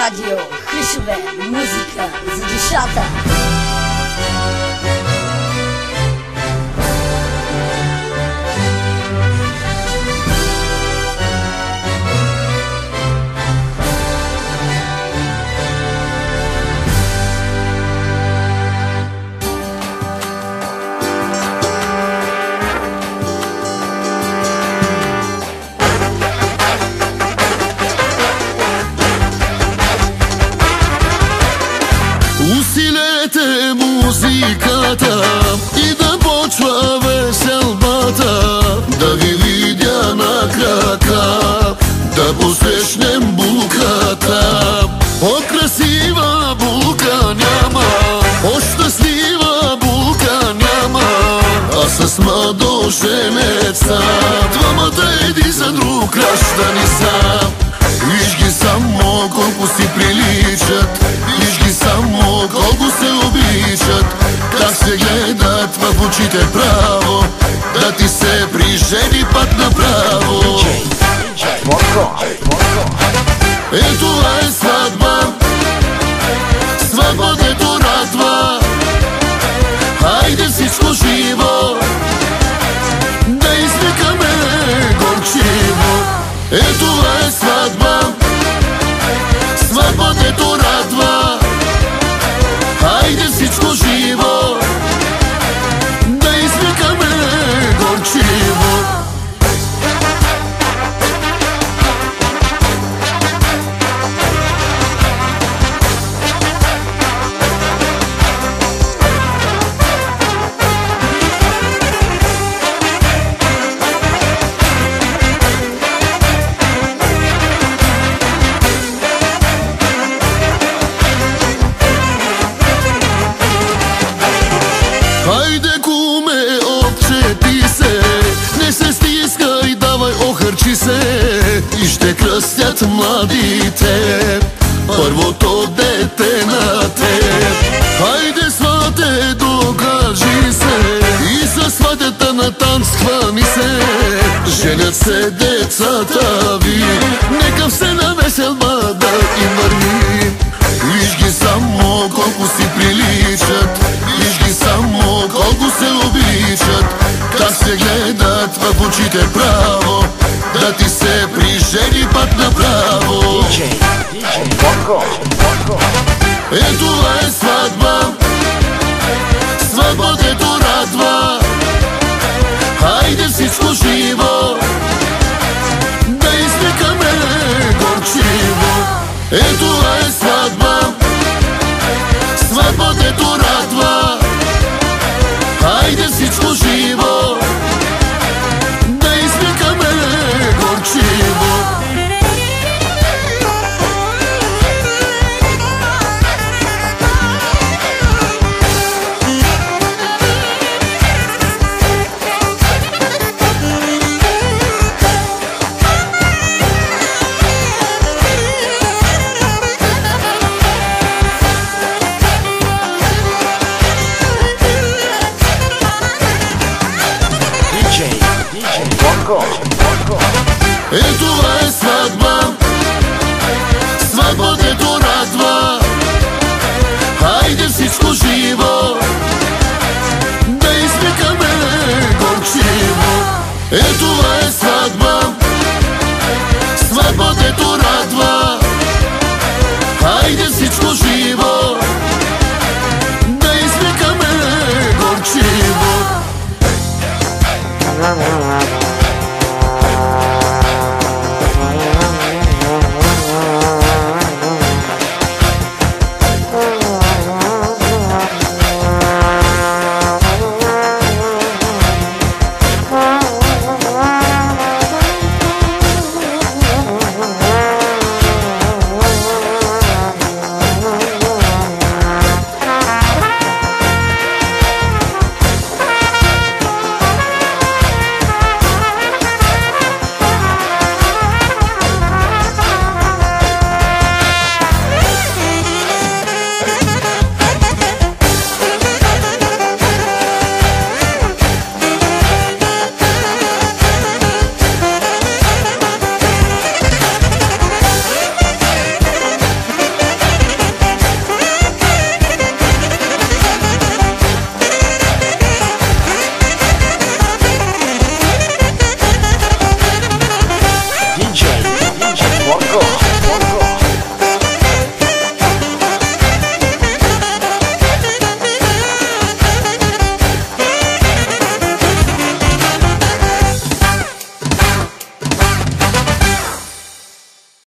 радио Хришове, музика за душата. Усилете музиката и да почва веселбата, да ви видя на крака, да посрещнем булката. По-красива булка няма, по-щастлива булка няма, а с младоженеца двамата един за друг граждани са. Виж ги само колко си приличат, виж ги само колко се обичат, как се гледат в очите право, да ти се прижени пак направо. Ето е сватба, сватба дето радва, хайде всичко живо, да извикаме горчиво. Ето е сватба, сватба дето радва, хайде всичко живо, да извикаме горчиво. Хайде куме, отчепи се, не се стискай, давай охърчи се, и ще кръстят младите първото дете на теб. Хайде свате, докажи се, и със сватята на танц хвани се, женят се децата ви, нека все на веселба да им върви. Виж ги само колко си приличат, виж ги само колко се обичат, как се гледат в очите право, да ти се прижени пак направо. Ето е сватба, сватба дето радва, хайде всичко живо, да извикаме горчиво. Ето е сватба, сватба дето радва, хайде всичко живо, да извикаме горчиво. Ето е сватба, сватба дето радва, хайде всичко живо, да извикаме горчиво. Ето е сватба, сватба дето радва,